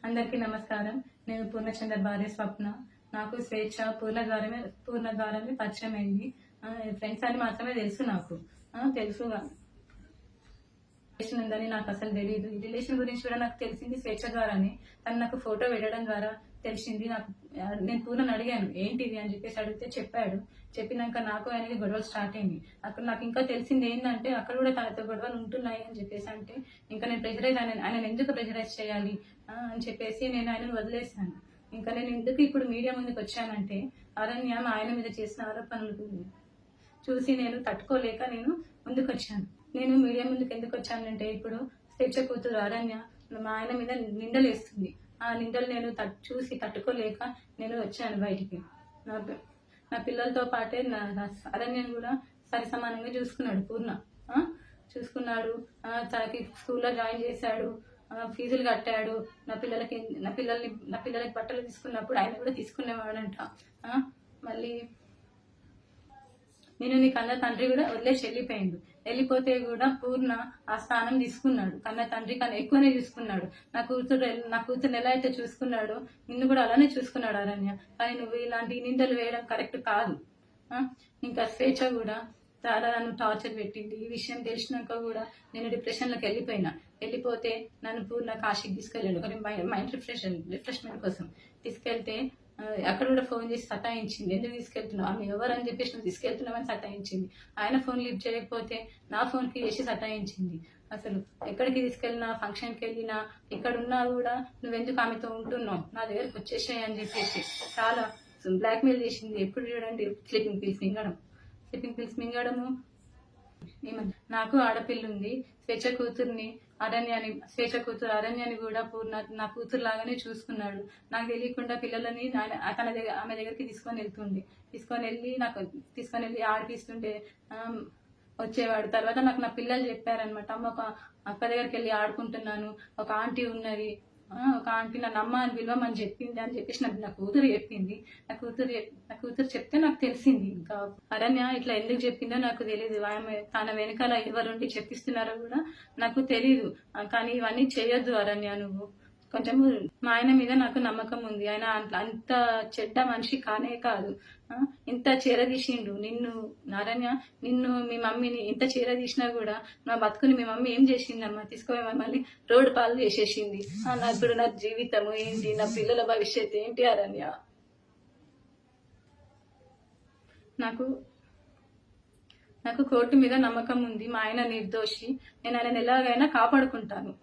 అందరికీ నమస్కారం. నేను పూర్ణచంద్ర భార్య స్వప్న. నాకు స్వేచ్ఛ పూర్ణ ద్వారానే పరిచయం అయింది. ఫ్రెండ్స్ అని మాత్రమే తెలుసు నాకు. తెలుసు రిలేషన్ ఉందని నాకు అసలు తెలియదు. ఈ రిలేషన్ గురించి కూడా నాకు తెలిసింది స్వేచ్ఛ ద్వారానే. తను నాకు ఫోటో పెట్టడం ద్వారా తెలిసింది. నేను పూర్ణని అడిగాను ఏంటిది అని చెప్పేసి అడిగితే చెప్పాడు. చెప్పినాక నాకు ఆయనకి గొడవలు స్టార్ట్ అయింది. అక్కడ నాకు ఇంకా తెలిసింది ఏంటంటే అక్కడ కూడా తనతో గొడవలు ఉంటున్నాయి అని చెప్పేసి అంటే ఇంకా నేను ప్రెజరైజ్ ఆయన ఎందుకు ప్రెజరైజ్ చేయాలి అని చెప్పేసి నేను ఆయనను వదిలేశాను. ఇంకా నేను ఎందుకు ఇప్పుడు మీడియా ముందుకు వచ్చానంటే అరణ్య ఆయన మీద చేసిన ఆరోపణలు చూసి నేను తట్టుకోలేక నేను ముందుకు వచ్చాను. నేను మీడియా ముందుకు ఎందుకు వచ్చానంటే ఇప్పుడు స్వేచ్ఛ కూతురు అరణ్య మా ఆయన మీద నిందలు వేస్తుంది. ఆ నిందలు నేను చూసి తట్టుకోలేక నేను వచ్చాను బయటికి. నా పిల్లలతో పాటే నా అరణ్యను కూడా సరి సమానంగా చూసుకున్నాడు పూర్ణ. చూసుకున్నాడు, తనకి స్కూల్లో జాయిన్ చేశాడు, ఫీజులు కట్టాడు. నా పిల్లలకి బట్టలు తీసుకున్నప్పుడు ఆయన కూడా తీసుకునేవాడంట. మళ్ళీ నేను నీ కన్న తండ్రి కూడా వదిలేసి వెళ్ళిపోతే కూడా పూర్ణ ఆ స్థానం తీసుకున్నాడు. కన్న తండ్రి కన్నా ఎక్కువనే చూసుకున్నాడు. నా కూతురు ఎలా అయితే చూసుకున్నాడో నిన్ను కూడా అలానే చూసుకున్నాడు అరణ్య. కానీ నువ్వు ఇలాంటి నిందలు వేయడం కరెక్ట్ కాదు. ఇంకా స్వేచ్ఛ కూడా చాలా నన్ను టార్చర్ పెట్టింది. ఈ విషయం తెలిసినాక కూడా నేను డిప్రెషన్లోకి వెళ్ళిపోతే నన్ను పూర్ణ కాశీకి తీసుకెళ్ళాడు మైండ్ రిఫ్రెష్మెంట్ కోసం. తీసుకెళ్తే అక్కడ కూడా ఫోన్ చేసి సతాయించింది. ఎందుకు తీసుకెళ్తున్నావు, ఆమె ఎవరు అని చెప్పేసి నువ్వు తీసుకెళ్తున్నావని సతాయించింది. ఆయన ఫోన్ లిఫ్ట్ చేయకపోతే నా ఫోన్కి చేసి సతాయించింది. అసలు ఎక్కడికి తీసుకెళ్ళినా, ఫంక్షన్కి వెళ్ళినా, ఎక్కడున్నా కూడా నువ్వెందుకు ఆమెతో ఉంటున్నావు, నా దగ్గరకు వచ్చేసాయి అని చెప్పేసి చాలా బ్లాక్మెయిల్ చేసింది. ఎప్పుడు చూడండి స్లీపింగ్ పిల్స్ మింగడము. నాకు ఆడపిల్ల ఉంది. స్వేచ్ఛ కూతురు అరణ్యాన్ని కూడా పూర్ణ నా కూతురు లాగానే చూసుకున్నాడు. నాకు తెలియకుండా పిల్లలని ఆమె దగ్గరికి తీసుకొని వెళ్ళి ఆడిపిస్తుంటే వచ్చేవాడు. తర్వాత నాకు నా పిల్లలు చెప్పారనమాట, అమ్మ ఒక అక్క దగ్గరికి వెళ్ళి ఆడుకుంటున్నాను, ఒక ఆంటీ ఉన్నది, ఒక ఆంటీ నన్ను అమ్మ అని పిలవమని చెప్పింది అని చెప్పేసి నా కూతురు చెప్పింది. నా కూతురు చెప్తే నాకు తెలిసింది. ఇంకా అరణ్య ఇట్లా ఎందుకు చెప్పిందో నాకు తెలియదు. తన వెనకాల ఎవరుండి చెప్పిస్తున్నారో కూడా నాకు తెలీదు. కానీ ఇవన్నీ చేయొద్దు అరణ్య, నువ్వు కొంచెము మా ఆయన మీద నాకు నమ్మకం ఉంది. ఆయన అంత చెడ్డ మనిషి కానే కాదు. ఇంత చీరదీసిండు నిన్ను అరణ్య, నిన్ను మీ మమ్మీని ఇంత చీరదీసినా కూడా నా బతుకుని మీ మమ్మీ ఏం చేసిందమ్మా, తీసుకుపోయి మమ్మల్ని రోడ్డు పాలు చేసేసింది. ఇప్పుడు నా జీవితము ఏంటి, నా పిల్లల భవిష్యత్తు ఏంటి అరణ్య? నాకు కోర్టు మీద నమ్మకం ఉంది. మా ఆయన నిర్దోషి. నేను ఆయన ఎలాగైనా కాపాడుకుంటాను.